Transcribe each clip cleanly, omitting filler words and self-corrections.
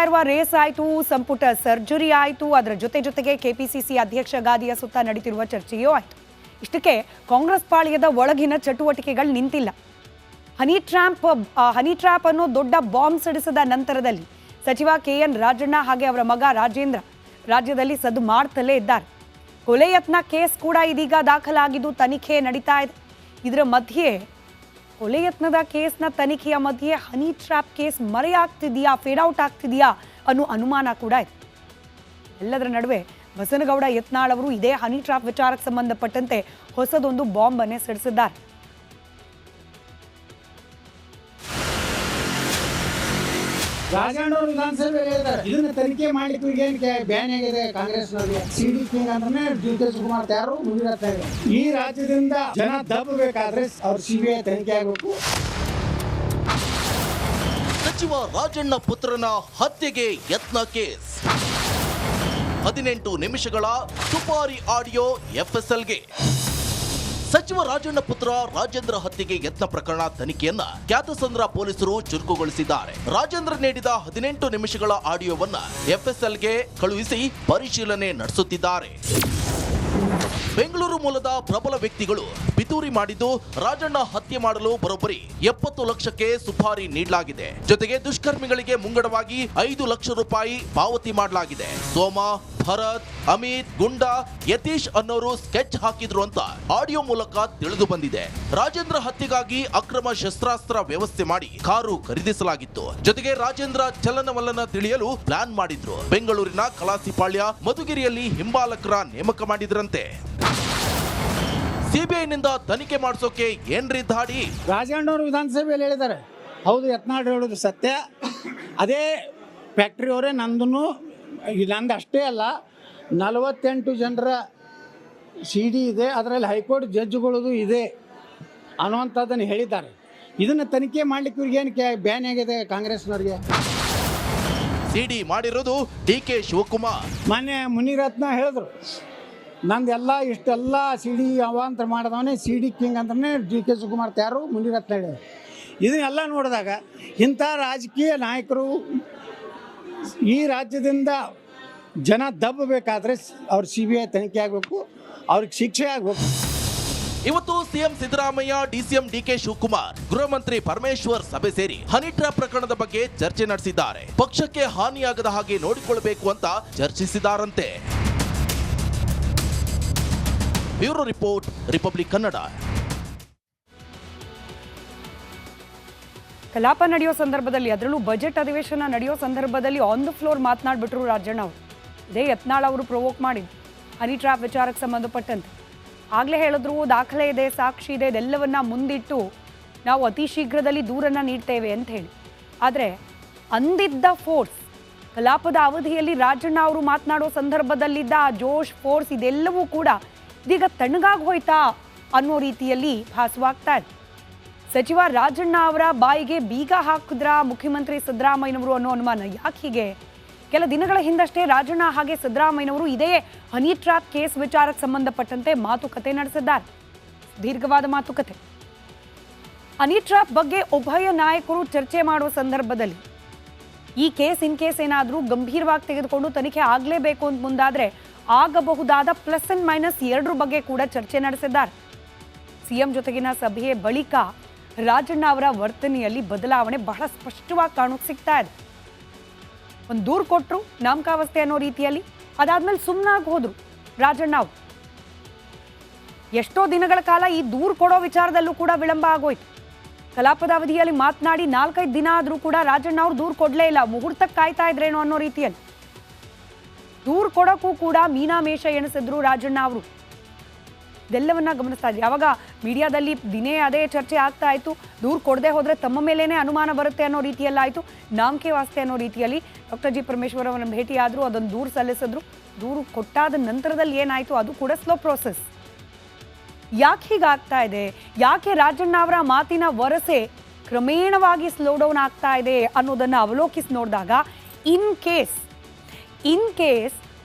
ಇರುವ ರೇಸ್ ಆಯಿತು, ಸಂಪುಟ ಸರ್ಜರಿ ಆಯಿತು, ಅದರ ಜೊತೆಗೆ ಕೆಪಿಸಿಸಿ ಅಧ್ಯಕ್ಷ ಗಾದಿಯ ಸುತ್ತ ನಡೀತಿರುವ ಚರ್ಚೆಯೂ ಆಯಿತು. ಇಷ್ಟಕ್ಕೆ ಕಾಂಗ್ರೆಸ್ ಪಾಳ್ಯದ ಒಳಗಿನ ಚಟುವಟಿಕೆಗಳು ನಿಂತಿಲ್ಲ. ಹನಿ ಟ್ರ್ಯಾಪ್ ಅನ್ನೋ ದೊಡ್ಡ ಬಾಂಬ್ ಸಿಡಿಸಿದ ನಂತರದಲ್ಲಿ ಸಚಿವ KN ರಾಜಣ್ಣ ಹಾಗೆ ಅವರ ಮಗ ರಾಜೇಂದ್ರ ರಾಜ್ಯದಲ್ಲಿ ಸದ್ದು ಮಾಡ್ತಲೇ ಇದ್ದಾರೆ. ಕೊಲೆ ಯತ್ನ ಕೇಸ್ ಕೂಡ ಇದೀಗ ದಾಖಲಾಗಿದ್ದು ತನಿಖೆ ನಡೀತಾ ಇದೆ. ಇದರ ಮಧ್ಯೆ ಕೊಲೆ ಯತ್ನದ ಕೇಸ್ನ ತನಿಖೆಯ ಮಧ್ಯೆ ಹನಿ ಟ್ರ್ಯಾಪ್ ಕೇಸ್ ಮರೆಯಾಗ್ತಿದೆಯಾ, ಫೇಡ್ ಔಟ್ ಆಗ್ತಿದೆಯಾ ಅನ್ನೋ ಅನುಮಾನ ಕೂಡ ಇದೆ. ಎಲ್ಲದರ ನಡುವೆ ಬಸನಗೌಡ ಯತ್ನಾಳ್ ಅವರು ಇದೇ ಹನಿ ಟ್ರ್ಯಾಪ್ ವಿಚಾರಕ್ಕೆ ಸಂಬಂಧಪಟ್ಟಂತೆ ಹೊಸದೊಂದು ಬಾಂಬ್ ಅನ್ನೇ ಸಿಡಿಸಿದ್ದಾರೆ. ರಾಜಣ್ಣ ಅವರು ವಿಧಾನಸಭೆ ಹೇಳಿದ್ದಾರೆ, ಇದನ್ನ ತನಿಖೆ ಮಾಡ್ಲಿಕ್ಕೆ ಏನು ಬ್ಯಾನ್ ಆಗಿದೆ ಕಾಂಗ್ರೆಸ್ನವರಿಗೆ. ಸಿಡಿ ಕಿಂಗ್ ಅಂದ್ರೆ DK ಶಿವಕುಮಾರ್ ತಯಾರು ಮುಂದಿರತ್ತ ಇದೆ. ಈ ರಾಜ್ಯದಿಂದ ಜನ ದಬ್ಬಬೇಕಾದ್ರೆ ಅವ್ರ CBI ತನಿಖೆ ಆಗಬೇಕು. ಸಚಿವ ರಾಜಣ್ಣ ಪುತ್ರನ ಹತ್ಯೆಗೆ ಯತ್ನ ಕೇಸ್, 18 ನಿಮಿಷಗಳ ಸುಪಾರಿ ಆಡಿಯೋ FSLಗೆ. ಸಚಿವ ರಾಜಣ್ಣ ಪುತ್ರ ರಾಜೇಂದ್ರ ಹತ್ಯೆಗೆ ಯತ್ನ ಪ್ರಕರಣ ತನಿಖೆಯನ್ನ ಖ್ಯಾತಸಂದ್ರ ಪೊಲೀಸರು ಚುರುಕುಗೊಳಿಸಿದ್ದಾರೆ. ರಾಜೇಂದ್ರ ನೀಡಿದ 18 ನಿಮಿಷಗಳ ಆಡಿಯೋವನ್ನ FSLಗೆ ಕಳುಹಿಸಿ ಪರಿಶೀಲನೆ ನಡೆಸುತ್ತಿದ್ದಾರೆ. ಬೆಂಗಳೂರು ಮೂಲದ ಪ್ರಬಲ ವ್ಯಕ್ತಿಗಳು ಪಿತೂರಿ ಮಾಡಿದ್ದು ರಾಜಣ್ಣ ಹತ್ಯೆ ಮಾಡಲು ಬರೋಬ್ಬರಿ 70 ಲಕ್ಷಕ್ಕೆ ಸುಪಾರಿ ನೀಡಲಾಗಿದೆ. ಜೊತೆಗೆ ದುಷ್ಕರ್ಮಿಗಳಿಗೆ ಮುಂಗಡವಾಗಿ 5 ಲಕ್ಷ ರೂಪಾಯಿ ಪಾವತಿ ಮಾಡಲಾಗಿದೆ. ಸೋಮ, ಭರತ್, ಅಮಿತ್, ಗುಂಡಾ, ಯತೀಶ್ ಅನ್ನೋರು ಸ್ಕೆಚ್ ಹಾಕಿದ್ರು ಅಂತ ಆಡಿಯೋ ಮೂಲಕ ತಿಳಿದು ಬಂದಿದೆ. ರಾಜೇಂದ್ರ ಹತ್ಯೆಗಾಗಿ ಅಕ್ರಮ ಶಸ್ತ್ರಾಸ್ತ್ರ ವ್ಯವಸ್ಥೆ ಮಾಡಿ ಕಾರು ಖರೀದಿಸಲಾಗಿತ್ತು. ಜೊತೆಗೆ ರಾಜೇಂದ್ರ ಚಲನವಲನ ತಿಳಿಯಲು ಪ್ಲಾನ್ ಮಾಡಿದ್ರು. ಬೆಂಗಳೂರಿನ ಕಲಾಸಿಪಾಳ್ಯ, ಮಧುಗಿರಿಯಲ್ಲಿ ಹಿಂಬಾಲಕರ ನೇಮಕ ಮಾಡಿದ್ರಂತೆ. ಸಿಬಿಐನಿಂದ ತನಿಖೆ ಮಾಡಿಸೋಕೆ ಏನ್ರಿ ದಾಡಿ? ರಾಜಣ್ಣ ಅವರು ವಿಧಾನಸಭೆಯಲ್ಲಿ ಹೇಳಿದ್ದಾರೆ, ಹೌದು ಯತ್ನಾಳ್ ಹೇಳೋದು ಸತ್ಯ. ಅದೇ ಫ್ಯಾಕ್ಟ್ರಿ ಅವರೇ ನಂದು ಅಷ್ಟೇ ಅಲ್ಲ, 48 ಜನರ CD ಇದೆ, ಅದರಲ್ಲಿ ಹೈಕೋರ್ಟ್ ಜಡ್ಜ್ಗಳದು ಇದೆ ಅನ್ನುವಂಥದ್ದನ್ನು ಹೇಳಿದ್ದಾರೆ. ಇದನ್ನು ತನಿಖೆ ಮಾಡ್ಲಿಕ್ಕೆ ಇವ್ರಿಗೇನು ಬ್ಯಾನ್ ಆಗಿದೆ ಕಾಂಗ್ರೆಸ್ನವ್ರಿಗೆ. CD ಮಾಡಿರೋದು DK ಶಿವಕುಮಾರ್. ಮೊನ್ನೆ ಮುನಿರತ್ನ ಹೇಳಿದ್ರು, ನಂದೆಲ್ಲ ಇಷ್ಟೆಲ್ಲ CD ಅವಾಂತರ ಮಾಡಿದವನೇ CD ಕಿಂಗ್ ಅಂದ್ರೆ DK ಶಿವಕುಮಾರ್ ತಯಾರು ಮುನಿರತ್ನ ಹೇಳಿದ್ರು. ಇದನ್ನೆಲ್ಲ ನೋಡಿದಾಗ ಇಂಥ ರಾಜಕೀಯ ನಾಯಕರು ಈ ರಾಜ್ಯದಿಂದ ಜನ ದಬ್ಬಬೇಕಾದ್ರೆ ಅವ್ರ CBI ತನಿಖೆ ಆಗಬೇಕು, ಅವ್ರಿಗೆ ಶಿಕ್ಷೆ ಆಗಬೇಕು. ಇವತ್ತು CM Siddaramaiah, DCM DK Shivakumar, ಗೃಹ ಮಂತ್ರಿ ಪರಮೇಶ್ವರ್ ಸಭೆ ಸೇರಿ ಹನಿ ಟ್ರ್ಯಾಪ್ ಪ್ರಕರಣದ ಬಗ್ಗೆ ಚರ್ಚೆ ನಡೆಸಿದ್ದಾರೆ. ಪಕ್ಷಕ್ಕೆ ಹಾನಿಯಾಗದ ಹಾಗೆ ನೋಡಿಕೊಳ್ಳಬೇಕು ಅಂತ ಚರ್ಚಿಸಿದಾರಂತೆ. Bureau report, Republic Kannada. ಕಲಾಪ ನಡೆಯೋ ಸಂದರ್ಭದಲ್ಲಿ, ಅದರಲ್ಲೂ ಬಜೆಟ್ ಅಧಿವೇಶನ ನಡೆಯೋ ಸಂದರ್ಭದಲ್ಲಿ ಆನ್ ದ ಫ್ಲೋರ್ ಮಾತನಾಡ್ಬಿಟ್ರು ರಾಜಣ್ಣ ಅವರು. ಇದೇ ಯತ್ನಾಳ್ ಅವರು ಪ್ರೊವೋಕ್ ಮಾಡಿದ್ರು ಹನಿ ಟ್ರ್ಯಾಪ್ ವಿಚಾರಕ್ಕೆ ಸಂಬಂಧಪಟ್ಟಂತೆ. ಆಗಲೇ ಹೇಳಿದ್ರು, ದಾಖಲೆ ಇದೆ, ಸಾಕ್ಷಿ ಇದೆ, ಇದೆಲ್ಲವನ್ನ ಮುಂದಿಟ್ಟು ನಾವು ಅತಿ ಶೀಘ್ರದಲ್ಲಿ ದೂರನ್ನು ನೀಡ್ತೇವೆ ಅಂತ ಹೇಳಿ. ಆದರೆ ಅಂದಿದ್ದ ಫೋರ್ಸ್, ಕಲಾಪದ ಅವಧಿಯಲ್ಲಿ ರಾಜಣ್ಣ ಅವರು ಮಾತನಾಡೋ ಸಂದರ್ಭದಲ್ಲಿದ್ದ ಆ ಜೋಶ್, ಫೋರ್ಸ್ ಇದೆಲ್ಲವೂ ಕೂಡ ಇದೀಗ ತಣ್ಣಗಾಗಿ ಹೋಯ್ತಾ ಅನ್ನೋ ರೀತಿಯಲ್ಲಿ ಭಾಸವಾಗ್ತಾ ಇದೆ. ಸಚಿವ ರಾಜಣ್ಣ ಅವರ ಬಾಯಿಗೆ ಬೀಗ ಹಾಕಿದ್ರ ಮುಖ್ಯಮಂತ್ರಿ ಸಿದ್ದರಾಮಯ್ಯನವರು ಅನ್ನೋ ಅನುಮಾನ. ಯಾಕೆ ಹೀಗೆ? ಕೆಲ ದಿನಗಳ ಹಿಂದಷ್ಟೇ ರಾಜಣ್ಣ ಹಾಗೆ ಸಿದ್ದರಾಮಯ್ಯನವರು ಇದೇ ಹನಿ ಟ್ರ್ಯಾಪ್ ಕೇಸ್ ವಿಚಾರಕ್ಕೆ ಸಂಬಂಧಪಟ್ಟಂತೆ ಮಾತುಕತೆ ನಡೆಸಿದ್ದಾರೆ. ದೀರ್ಘವಾದ ಮಾತುಕತೆ. ಹನಿ ಟ್ರ್ಯಾಪ್ ಬಗ್ಗೆ ಉಭಯ ನಾಯಕರು ಚರ್ಚೆ ಮಾಡುವ ಸಂದರ್ಭದಲ್ಲಿ ಈ ಕೇಸ್ ಇನ್ ಕೇಸ್ ಏನಾದರೂ ಗಂಭೀರವಾಗಿ ತೆಗೆದುಕೊಂಡು ತನಿಖೆ ಆಗಲೇಬೇಕು ಅಂತ ಮುಂದಾದರೆ ಆಗಬಹುದಾದ ಪ್ಲಸ್ ಅಂಡ್ ಮೈನಸ್ ಎರಡರ ಬಗ್ಗೆ ಕೂಡ ಚರ್ಚೆ ನಡೆಸಿದ್ದಾರೆ. CM ಜೊತೆಗಿನ ಸಭೆಯ ಬಳಿಕ ರಾಜಣ್ಣ ಅವರ ವರ್ತನೆಯಲ್ಲಿ ಬದಲಾವಣೆ ಬಹಳ ಸ್ಪಷ್ಟವಾಗಿ ಕಾಣೋಕೆ ಸಿಗ್ತಾ ಇದೆ. ಒಂದು ದೂರು ಕೊಟ್ಟರು ನಾಮಕಾವಸ್ಥೆ ಅನ್ನೋ ರೀತಿಯಲ್ಲಿ, ಅದಾದ್ಮೇಲೆ ಸುಮ್ಮನಾಗಿ ಹೋದ್ರು ರಾಜಣ್ಣ ಅವರು. ಎಷ್ಟೋ ದಿನಗಳ ಕಾಲ ಈ ದೂರು ಕೊಡೋ ವಿಚಾರದಲ್ಲೂ ಕೂಡ ವಿಳಂಬ ಆಗೋಯ್ತು. ಕಲಾಪದ ಅವಧಿಯಲ್ಲಿ ಮಾತನಾಡಿ 4-5 ದಿನ ಆದರೂ ಕೂಡ ರಾಜಣ್ಣ ಅವರು ದೂರು ಕೊಡಲೇ ಇಲ್ಲ. ಮುಹೂರ್ತಕ್ಕೆ ಕಾಯ್ತಾ ಇದ್ರೇನೋ ಅನ್ನೋ ರೀತಿಯಲ್ಲಿ ದೂರು ಕೊಡೋಕ್ಕೂ ಕೂಡ ಮೀನಾಮೇಷ ಎಣಿಸಿದ್ರು ರಾಜಣ್ಣ ಅವರು. ಇದೆಲ್ಲವನ್ನ ಗಮನಿಸ್ತಾ ಇದ್ವಿ. ಯಾವಾಗ ಮೀಡಿಯಾದಲ್ಲಿ ದಿನೇ ಅದೇ ಚರ್ಚೆ ಆಗ್ತಾ ಇತ್ತು, ದೂರು ಕೊಡದೆ ಹೋದರೆ ತಮ್ಮ ಮೇಲೇನೆ ಅನುಮಾನ ಬರುತ್ತೆ ಅನ್ನೋ ರೀತಿಯಲ್ಲಾಯಿತು. ನಾಮಕೆ ವಾಸ್ತೆ ಅನ್ನೋ ರೀತಿಯಲ್ಲಿ ಡಾಕ್ಟರ್ G. ಪರಮೇಶ್ವರ್ ಅವರನ್ನು ಭೇಟಿಯಾದರು, ಅದನ್ನು ದೂರು ಸಲ್ಲಿಸಿದ್ರು. ದೂರು ಕೊಟ್ಟಾದ ನಂತರದಲ್ಲಿ ಏನಾಯಿತು ಅದು ಕೂಡ ಸ್ಲೋ ಪ್ರೋಸೆಸ್. ಯಾಕೆ ಹೀಗಾಗ್ತಾ ಇದೆ? ಯಾಕೆ ರಾಜಣ್ಣ ಅವರ ಮಾತಿನ ವರಸೆ ಕ್ರಮೇಣವಾಗಿ ಸ್ಲೋ ಡೌನ್ ಆಗ್ತಾ ಇದೆ ಅನ್ನೋದನ್ನು ಅವಲೋಕಿಸಿ ನೋಡಿದಾಗ, ಇನ್ ಕೇಸ್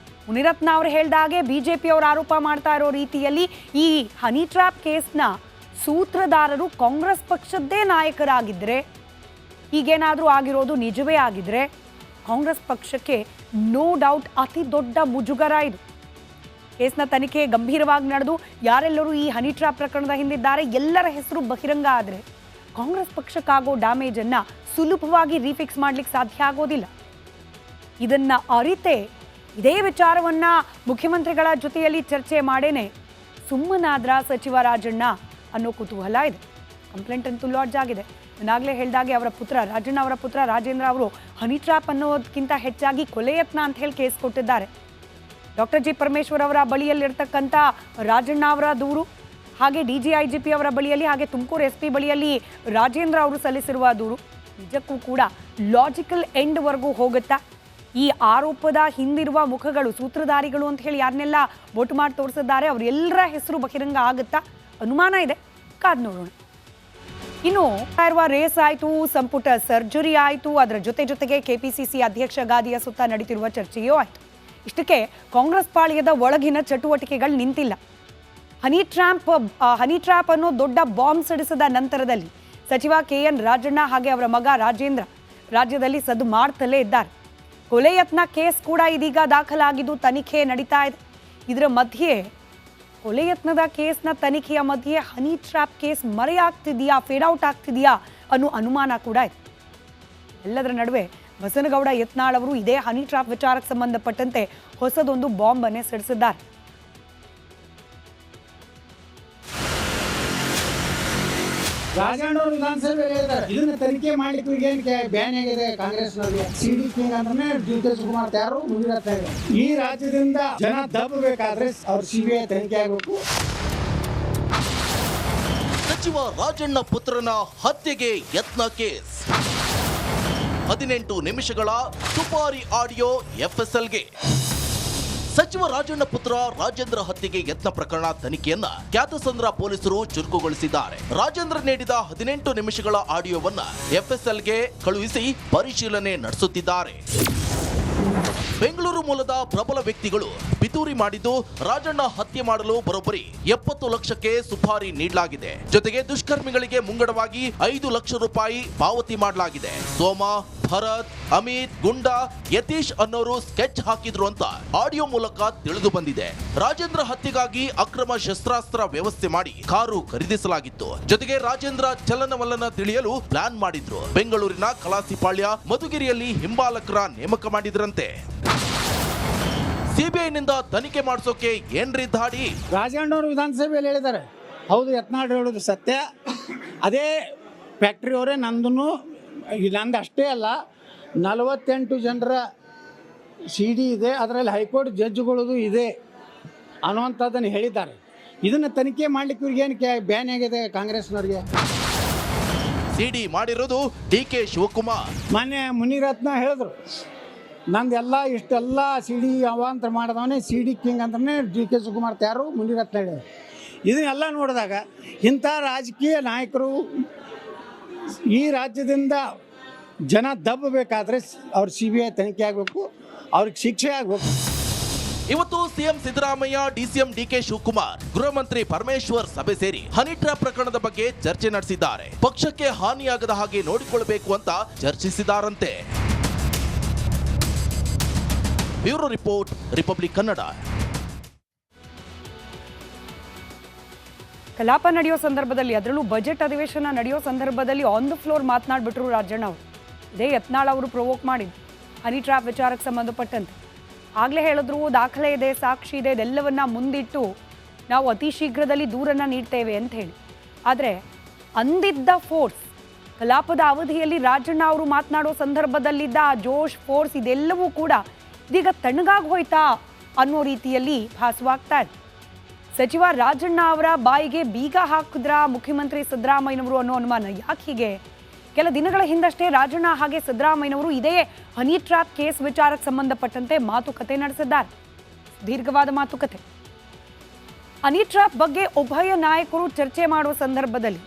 ಮುನಿರತ್ನ ಅವರು ಹೇಳಿದಾಗೆ ಬಿಜೆಪಿ ಅವರು ಆರೋಪ ಮಾಡ್ತಾ ಇರೋ ರೀತಿಯಲ್ಲಿ ಈ ಹನಿ ಟ್ರ್ಯಾಪ್ ಕೇಸ್ನ ಸೂತ್ರಧಾರರು ಕಾಂಗ್ರೆಸ್ ಪಕ್ಷದ್ದೇ ನಾಯಕರಾಗಿದ್ದರೆ, ಈಗೇನಾದರೂ ಆಗಿರೋದು ನಿಜವೇ ಆಗಿದ್ರೆ ಕಾಂಗ್ರೆಸ್ ಪಕ್ಷಕ್ಕೆ ನೋ ಡೌಟ್ ಅತಿ ದೊಡ್ಡ ಮುಜುಗರ ಇದು. ಕೇಸ್ನ ತನಿಖೆ ಗಂಭೀರವಾಗಿ ನಡೆದು ಯಾರೆಲ್ಲರೂ ಈ ಹನಿ ಟ್ರ್ಯಾಪ್ ಪ್ರಕರಣದ ಹಿಂದಿದ್ದಾರೆ ಎಲ್ಲರ ಹೆಸರು ಬಹಿರಂಗ ಆದರೆ ಕಾಂಗ್ರೆಸ್ ಪಕ್ಷಕ್ಕಾಗೋ ಡ್ಯಾಮೇಜನ್ನು ಸುಲಭವಾಗಿ ರೀಫಿಕ್ಸ್ ಮಾಡ್ಲಿಕ್ಕೆ ಸಾಧ್ಯ ಆಗೋದಿಲ್ಲ. ಇದನ್ನ ಅರಿತೆ ಇದೇ ವಿಚಾರವನ್ನ ಮುಖ್ಯಮಂತ್ರಿಗಳ ಜೊತೆಯಲ್ಲಿ ಚರ್ಚೆ ಮಾಡೇನೆ ಸುಮ್ಮನಾದ್ರ ಸಚಿವ ರಾಜಣ್ಣ ಅನ್ನೋ ಕುತೂಹಲ ಇದೆ. ಕಂಪ್ಲೇಂಟ್ ಅಂತೂ ಲಾಡ್ಜ್ ಆಗಿದೆ. ನಾನಾಗಲೇ ಹೇಳಿದಾಗೆ ಅವರ ಪುತ್ರ ರಾಜಣ್ಣ ಅವರ ಪುತ್ರ ರಾಜೇಂದ್ರ ಅವರು ಹನಿ ಟ್ರ್ಯಾಪ್ ಅನ್ನೋದಕ್ಕಿಂತ ಹೆಚ್ಚಾಗಿ ಕೊಲೆ ಯತ್ನ ಅಂತ ಹೇಳಿ ಕೇಸ್ ಕೊಟ್ಟಿದ್ದಾರೆ. ಡಾಕ್ಟರ್ ಜಿ ಪರಮೇಶ್ವರ್ ಅವರ ಬಳಿಯಲ್ಲಿರ್ತಕ್ಕಂಥ ರಾಜಣ್ಣ ಅವರ ದೂರು, ಹಾಗೆ DGIGP ಅವರ ಬಳಿಯಲ್ಲಿ, ಹಾಗೆ ತುಮಕೂರು SP ಬಳಿಯಲ್ಲಿ ರಾಜೇಂದ್ರ ಅವರು ಸಲ್ಲಿಸಿರುವ ದೂರು ನಿಜಕ್ಕೂ ಕೂಡ ಲಾಜಿಕಲ್ ಎಂಡ್ವರೆಗೂ ಹೋಗುತ್ತಾ? ಈ ಆರೋಪದ ಹಿಂದಿರುವ ಮುಖಗಳು, ಸೂತ್ರಧಾರಿಗಳು ಅಂತ ಹೇಳಿ ಯಾರನ್ನೆಲ್ಲ ಒಟ್ಟು ಮಾಡಿ ತೋರಿಸಿದ್ದಾರೆ ಅವರೆಲ್ಲರ ಹೆಸರು ಬಹಿರಂಗ ಆಗುತ್ತಾ? ಅನುಮಾನ ಇದೆ, ಕಾದ್ ನೋಡೋಣ. ಇನ್ನು ಇರುವ ರೇಸ್ ಆಯಿತು, ಸಂಪುಟ ಸರ್ಜರಿ ಆಯಿತು, ಅದರ ಜೊತೆಗೆ KPCC ಅಧ್ಯಕ್ಷ ಗಾದಿಯ ಸುತ್ತ ನಡೀತಿರುವ ಚರ್ಚೆಯೂ ಆಯಿತು. ಇಷ್ಟಕ್ಕೆ ಕಾಂಗ್ರೆಸ್ ಪಾಳ್ಯದ ಒಳಗಿನ ಚಟುವಟಿಕೆಗಳು ನಿಂತಿಲ್ಲ. ಹನಿ ಟ್ರ್ಯಾಪ್ ಅನ್ನೋ ದೊಡ್ಡ ಬಾಂಬ್ ಸಿಡಿಸಿದ ನಂತರದಲ್ಲಿ ಸಚಿವ KN ರಾಜಣ್ಣ ಹಾಗೆ ಅವರ ಮಗ ರಾಜೇಂದ್ರ ರಾಜ್ಯದಲ್ಲಿ ಸದ್ದು ಮಾಡ್ತಲೇ ಇದ್ದಾರೆ. ಕೊಲೆ ಯತ್ನ ಕೇಸ್ ಕೂಡ ಇದೀಗ ದಾಖಲಾಗಿದ್ದು ತನಿಖೆ ನಡೀತಾ ಇದೆ. ಇದರ ಮಧ್ಯೆ ಕೊಲೆ ಯತ್ನದ ಕೇಸ್ನ ತನಿಖೆಯ ಮಧ್ಯೆ ಹನಿ ಟ್ರ್ಯಾಪ್ ಕೇಸ್ ಮರೆಯಾಗ್ತಿದೆಯಾ, ಫೇಡ್ ಔಟ್ ಆಗ್ತಿದೆಯಾ ಅನ್ನೋ ಅನುಮಾನ ಕೂಡ ಇದೆ. ಎಲ್ಲದರ ನಡುವೆ ಬಸನಗೌಡ ಯತ್ನಾಳ್ ಅವರು ಇದೇ ಹನಿ ಟ್ರ್ಯಾಪ್ ವಿಚಾರಕ್ಕೆ ಸಂಬಂಧಪಟ್ಟಂತೆ ಹೊಸದೊಂದು ಬಾಂಬ್ ಅನ್ನೇ ಸಿಡಿಸಿದ್ದಾರೆ. ರಾಜಣ್ಣ ಅವರು ವಿಧಾನಸಭೆಯಲ್ಲಿ ಹೇಳಿದ್ದಾರೆ, ಇದನ್ನ ತನಿಖೆ ಮಾಡ್ಲಿಕ್ಕೆ ಏನು ಬ್ಯಾನ್ ಆಗಿದೆ ಕಾಂಗ್ರೆಸ್ನವ್ರಿಗೆ. CD ಕಿಂಗ್ ಅಂದ್ರೆ DK ಶಿವಕುಮಾರ್ ಯಾರು ಮುಂದಿರತ್ತ. ಈ ರಾಜ್ಯದಿಂದ ಜನ ದಬ್ಬಬೇಕಾದ್ರೆ ಅವ್ರ CBI ತನಿಖೆ ಆಗಬೇಕು. ಸಚಿವ ರಾಜಣ್ಣ ಪುತ್ರನ ಹತ್ಯೆಗೆ ಯತ್ನ ಕೇಸ್ 18 ನಿಮಿಷಗಳ ತುಪಾರಿ ಆಡಿಯೋ FSLಗೆ. ಸಚಿವ ರಾಜಣ್ಣ ಪುತ್ರ ರಾಜೇಂದ್ರ ಹತ್ಯೆಗೆ ಯತ್ನ ಪ್ರಕರಣ ತನಿಖೆಯನ್ನ ಕ್ಯಾತಸಂದ್ರ ಪೊಲೀಸರು ಚುರುಕುಗೊಳಿಸಿದ್ದಾರೆ. ರಾಜೇಂದ್ರ ನೀಡಿದ 18 ನಿಮಿಷಗಳ ಆಡಿಯೋವನ್ನ FSLಗೆ ಕಳುಹಿಸಿ ಪರಿಶೀಲನೆ ನಡೆಸುತ್ತಿದ್ದಾರೆ. ಬೆಂಗಳೂರು ಮೂಲದ ಪ್ರಬಲ ವ್ಯಕ್ತಿಗಳು ಪಿತೂರಿ ಮಾಡಿದ್ದು ರಾಜಣ್ಣ ಹತ್ಯೆ ಮಾಡಲು ಬರೋಬ್ಬರಿ 70 ಲಕ್ಷಕ್ಕೆ ಸುಪಾರಿ ನೀಡಲಾಗಿದೆ. ಜೊತೆಗೆ ದುಷ್ಕರ್ಮಿಗಳಿಗೆ ಮುಂಗಡವಾಗಿ 5 ಲಕ್ಷ ರೂಪಾಯಿ ಪಾವತಿ ಮಾಡಲಾಗಿದೆ. ಸೋಮ, ಭರತ್, ಅಮಿತ್, ಗುಂಡಾ, ಯತೀಶ್ ಅನ್ನೋರು ಸ್ಕೆಚ್ ಹಾಕಿದ್ರು ಅಂತ ಆಡಿಯೋ ಮೂಲಕ ತಿಳಿದು ಬಂದಿದೆ. ರಾಜೇಂದ್ರ ಹತ್ಯೆಗಾಗಿ ಅಕ್ರಮ ಶಸ್ತ್ರಾಸ್ತ್ರ ವ್ಯವಸ್ಥೆ ಮಾಡಿ ಕಾರು ಖರೀದಿಸಲಾಗಿತ್ತು. ಜೊತೆಗೆ ರಾಜೇಂದ್ರ ಚಲನವಲನ ತಿಳಿಯಲು ಪ್ಲಾನ್ ಮಾಡಿದ್ರು. ಬೆಂಗಳೂರಿನ ಕಲಾಸಿಪಾಳ್ಯ, ಮಧುಗಿರಿಯಲ್ಲಿ ಹಿಂಬಾಲಕರ ನೇಮಕ ಮಾಡಿದ್ರಂತೆ. CBIನಿಂದ ತನಿಖೆ ಮಾಡಿಸೋಕೆ ಏನ್ರಿ ಧಾಡಿ? ರಾಜಣ್ಣ ಅವರು ವಿಧಾನಸಭೆಯಲ್ಲಿ ಹೇಳಿದ್ದಾರೆ, ಹೌದು ಯತ್ನಾಳ್ ಹೇಳೋದು ಸತ್ಯ. ಅದೇ ಫ್ಯಾಕ್ಟ್ರಿ ಅವರೇ ನಂದು ಅಷ್ಟೇ ಅಲ್ಲ, 48 ಜನರ CD ಇದೆ, ಅದರಲ್ಲಿ ಹೈಕೋರ್ಟ್ ಜಡ್ಜ್ಗಳದು ಇದೆ ಅನ್ನುವಂಥದ್ದನ್ನು ಹೇಳಿದ್ದಾರೆ. ಇದನ್ನು ತನಿಖೆ ಮಾಡ್ಲಿಕ್ಕೆ ಇವ್ರಿಗೆ ಏನು ಬ್ಯಾನ್ ಆಗಿದೆ ಕಾಂಗ್ರೆಸ್ನವ್ರಿಗೆ. CD ಮಾಡಿರೋದು DK ಶಿವಕುಮಾರ್. ಮೊನ್ನೆ ಮುನಿರತ್ನ ಹೇಳಿದ್ರು, ಇಷ್ಟೆಲ್ಲ CD ಅವಾಂತರ ಮಾಡಿದವನೇ CD ಕಿಂಗ್ ಅಂದ್ರೆ DK ಶಿವಕುಮಾರ್ ಯಾರು ಮುನಿರತ್ನ ಹೇಳಿದ್ರು. ಇದನ್ನೆಲ್ಲ ನೋಡಿದಾಗ ಇಂಥ ರಾಜಕೀಯ ನಾಯಕರು ಈ ರಾಜ್ಯದಿಂದ ಜನ ದಬ್ಬಬೇಕಾದ್ರೆ ಅವ್ರ CBI ತನಿಖೆ ಆಗಬೇಕು, ಅವ್ರಿಗೆ ಶಿಕ್ಷೆ ಆಗಬೇಕು. ಇವತ್ತು CM Siddaramaiah, DCM DK Shivakumar, ಗೃಹ ಮಂತ್ರಿ ಪರಮೇಶ್ವರ್ ಸಭೆ ಸೇರಿ ಹನಿ ಟ್ರ್ಯಾಪ್ ಪ್ರಕರಣದ ಬಗ್ಗೆ ಚರ್ಚೆ ನಡೆಸಿದ್ದಾರೆ. ಪಕ್ಷಕ್ಕೆ ಹಾನಿಯಾಗದ ಹಾಗೆ ನೋಡಿಕೊಳ್ಳಬೇಕು ಅಂತ ಚರ್ಚಿಸಿದಾರಂತೆ. Bureau report, Republic Kannada. ಕಲಾಪ ನಡೆಯೋ ಸಂದರ್ಭದಲ್ಲಿ, ಅದರಲ್ಲೂ ಬಜೆಟ್ ಅಧಿವೇಶನ ನಡೆಯೋ ಸಂದರ್ಭದಲ್ಲಿ ಆನ್ ದ ಫ್ಲೋರ್ ಮಾತನಾಡ್ಬಿಟ್ರು ರಾಜಣ್ಣ ಅವರು. ಇದೇ ಯತ್ನಾಳ್ ಅವರು ಪ್ರೊವೋಕ್ ಮಾಡಿದ್ರು ಹನಿ ಟ್ರ್ಯಾಪ್ ವಿಚಾರಕ್ಕೆ ಸಂಬಂಧಪಟ್ಟಂತೆ. ಆಗಲೇ ಹೇಳಿದ್ರು, ದಾಖಲೆ ಇದೆ, ಸಾಕ್ಷಿ ಇದೆ, ಇದೆಲ್ಲವನ್ನ ಮುಂದಿಟ್ಟು ನಾವು ಅತಿ ಶೀಘ್ರದಲ್ಲಿ ದೂರನ್ನ ನೀಡ್ತೇವೆ ಅಂತ ಹೇಳಿ. ಆದರೆ ಅಂದಿದ್ದ ಫೋರ್ಸ್, ಕಲಾಪದ ಅವಧಿಯಲ್ಲಿ ರಾಜಣ್ಣ ಅವರು ಮಾತನಾಡೋ ಸಂದರ್ಭದಲ್ಲಿದ್ದ ಆ ಜೋಶ್, ಫೋರ್ಸ್ ಇದೆಲ್ಲವೂ ಕೂಡ ಇದೀಗ ತಣ್ಣಗಾಗಿ ಹೋಯ್ತಾ ಅನ್ನೋ ರೀತಿಯಲ್ಲಿ ಭಾಸವಾಗ್ತಾ ಇದೆ. ಸಚಿವ ರಾಜಣ್ಣ ಅವರ ಬಾಯಿಗೆ ಬೀಗ ಹಾಕಿದ್ರ ಮುಖ್ಯಮಂತ್ರಿ ಸಿದ್ದರಾಮಯ್ಯನವರು ಅನ್ನೋ ಅನುಮಾನ. ಯಾಕೆ ಹೀಗೆ? ಕೆಲ ದಿನಗಳ ಹಿಂದಷ್ಟೇ ರಾಜಣ್ಣ ಹಾಗೆ ಸಿದ್ದರಾಮಯ್ಯನವರು ಇದೇ ಹನಿ ಟ್ರ್ಯಾಪ್ ಕೇಸ್ ವಿಚಾರಕ್ಕೆ ಸಂಬಂಧಪಟ್ಟಂತೆ ಮಾತುಕತೆ ನಡೆಸಿದ್ದಾರೆ. ದೀರ್ಘವಾದ ಮಾತುಕತೆ. ಹನಿ ಟ್ರ್ಯಾಪ್ ಬಗ್ಗೆ ಉಭಯ ನಾಯಕರು ಚರ್ಚೆ ಮಾಡುವ ಸಂದರ್ಭದಲ್ಲಿ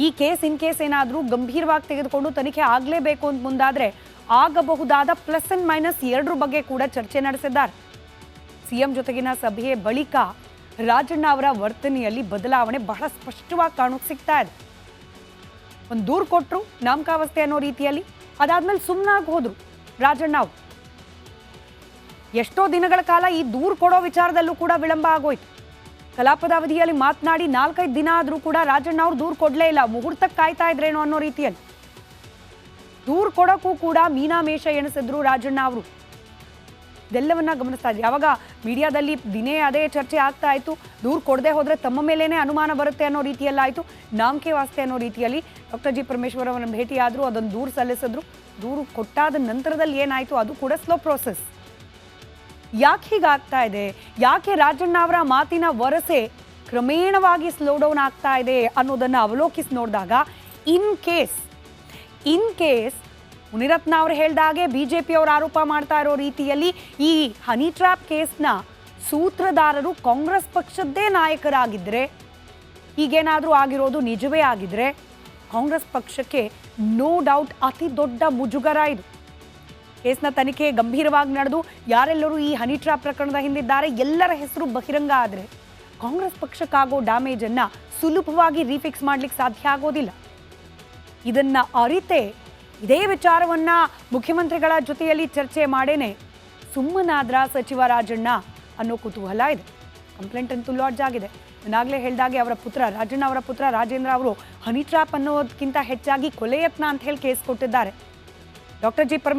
ಈ ಕೇಸ್ ಇನ್ ಕೇಸ್ ಏನಾದರೂ ಗಂಭೀರವಾಗಿ ತೆಗೆದುಕೊಂಡು ತನಿಖೆ ಆಗಲೇಬೇಕು ಅಂತ ಮುಂದಾದರೆ ಆಗಬಹುದಾದ ಪ್ಲಸ್ ಅಂಡ್ ಮೈನಸ್ ಎರಡರ ಬಗ್ಗೆ ಕೂಡ ಚರ್ಚೆ ನಡೆಸಿದ್ದಾರೆ. CM ಜೊತೆಗಿನ ಸಭೆಯ ಬಳಿಕ ರಾಜಣ್ಣ ಅವರ ವರ್ತನೆಯಲ್ಲಿ ಬದಲಾವಣೆ ಬಹಳ ಸ್ಪಷ್ಟವಾಗಿ ಕಾಣೋಕೆ ಸಿಗ್ತಾ ಇದೆ. ಒಂದು ದೂರು ಕೊಟ್ಟರು, ನಾಮಕಾವಸ್ಥೆ ಅನ್ನೋ ರೀತಿಯಲ್ಲಿ, ಅದಾದ್ಮೇಲೆ ಸುಮ್ಮನಾಗಿ ಹೋದ್ರು. ರಾಜಣ್ಣ ಅವರು. ಎಷ್ಟೋ ದಿನಗಳ ಕಾಲ ಈ ದೂರು ಕೊಡೋ ವಿಚಾರದಲ್ಲೂ ಕೂಡ ವಿಳಂಬ ಆಗೋಯ್ತು. ಕಲಾಪದ ಅವಧಿಯಲ್ಲಿ ಮಾತನಾಡಿ 4-5 ದಿನ ಆದರೂ ಕೂಡ ರಾಜಣ್ಣ ಅವರು ದೂರು ಕೊಡಲೇ ಇಲ್ಲ. ಮುಹೂರ್ತಕ್ಕೆ ಕಾಯ್ತಾ ಇದ್ರೇನೋ ಅನ್ನೋ ರೀತಿಯಲ್ಲಿ ದೂರು ಕೊಡೋಕ್ಕೂ ಕೂಡ ಮೀನಾಮೇಷ ಎಣಿಸಿದ್ರು ರಾಜಣ್ಣ ಅವರು. ಇದೆಲ್ಲವನ್ನ ಗಮನಿಸ್ತಾ ಇದ್ವಿ. ಯಾವಾಗ ಮೀಡಿಯಾದಲ್ಲಿ ದಿನೇ ಅದೇ ಚರ್ಚೆ ಆಗ್ತಾ ಇತ್ತು, ದೂರು ಕೊಡದೆ ಹೋದರೆ ತಮ್ಮ ಮೇಲೇನೆ ಅನುಮಾನ ಬರುತ್ತೆ ಅನ್ನೋ ರೀತಿಯಲ್ಲಾಯಿತು. ನಾಮಕೆ ವಾಸ್ತೆ ಅನ್ನೋ ರೀತಿಯಲ್ಲಿ ಡಾಕ್ಟರ್ ಜಿ ಪರಮೇಶ್ವರ್ ಅವರನ್ನು ಭೇಟಿಯಾದರು, ಅದನ್ನು ದೂರು ಸಲ್ಲಿಸಿದ್ರು. ದೂರು ಕೊಟ್ಟಾದ ನಂತರದಲ್ಲಿ ಏನಾಯಿತು ಅದು ಕೂಡ ಸ್ಲೋ ಪ್ರೋಸೆಸ್. ಯಾಕೆ ಹೀಗಾಗ್ತಾ ಇದೆ, ಯಾಕೆ ರಾಜಣ್ಣ ಅವರ ಮಾತಿನ ವರಸೆ ಕ್ರಮೇಣವಾಗಿ ಸ್ಲೋ ಡೌನ್ ಆಗ್ತಾ ಇದೆ ಅನ್ನೋದನ್ನು ಅವಲೋಕಿಸಿ ನೋಡಿದಾಗ ಇನ್ ಕೇಸ್ ಮುನಿರತ್ನ ಅವರು ಹೇಳ್ದಾಗೆ ಬಿಜೆಪಿ ಅವರು ಆರೋಪ ಮಾಡ್ತಾ ಇರೋ ರೀತಿಯಲ್ಲಿ ಈ ಹನಿ ಟ್ರ್ಯಾಪ್ ಕೇಸ್ನ ಸೂತ್ರಧಾರರು ಕಾಂಗ್ರೆಸ್ ಪಕ್ಷದ್ದೇ ನಾಯಕರಾಗಿದ್ದರೆ, ಹೀಗೇನಾದರೂ ಆಗಿರೋದು ನಿಜವೇ ಆಗಿದ್ರೆ ಕಾಂಗ್ರೆಸ್ ಪಕ್ಷಕ್ಕೆ ನೋ ಡೌಟ್ ಅತಿ ದೊಡ್ಡ ಮುಜುಗರ ಇದು. ಕೇಸ್ನ ತನಿಖೆ ಗಂಭೀರವಾಗಿ ನಡೆದು ಯಾರೆಲ್ಲರೂ ಈ ಹನಿ ಟ್ರ್ಯಾಪ್ ಪ್ರಕರಣದ ಹಿಂದಿದ್ದಾರೆ ಎಲ್ಲರ ಹೆಸರು ಬಹಿರಂಗ ಆದರೆ ಕಾಂಗ್ರೆಸ್ ಪಕ್ಷಕ್ಕಾಗೋ ಡ್ಯಾಮೇಜನ್ನು ಸುಲಭವಾಗಿ ರೀಫಿಕ್ಸ್ ಮಾಡ್ಲಿಕ್ಕೆ ಸಾಧ್ಯ ಆಗೋದಿಲ್ಲ. ಇದನ್ನ ಅರಿತೆ ಇದೇ ವಿಚಾರವನ್ನ ಮುಖ್ಯಮಂತ್ರಿಗಳ ಜೊತೆಯಲ್ಲಿ ಚರ್ಚೆ ಮಾಡೇನೆ ಸುಮ್ಮನಾದ್ರ ಸಚಿವ ರಾಜಣ್ಣ ಅನ್ನೋ ಕುತೂಹಲ ಇದೆ. ಕಂಪ್ಲೇಂಟ್ ಅಂತೂ ಲಾಡ್ಜ್ ಆಗಿದೆ. ನಾನಾಗಲೇ ಹೇಳಿದಾಗೆ ಅವರ ಪುತ್ರ ರಾಜಣ್ಣ ಅವರ ಪುತ್ರ ರಾಜೇಂದ್ರ ಅವರು ಹನಿ ಟ್ರ್ಯಾಪ್ ಅನ್ನೋದಕ್ಕಿಂತ ಹೆಚ್ಚಾಗಿ ಕೊಲೆ ಯತ್ನ ಅಂತ ಹೇಳಿ ಕೇಸ್ ಕೊಟ್ಟಿದ್ದಾರೆ. Doctor G Parameshwar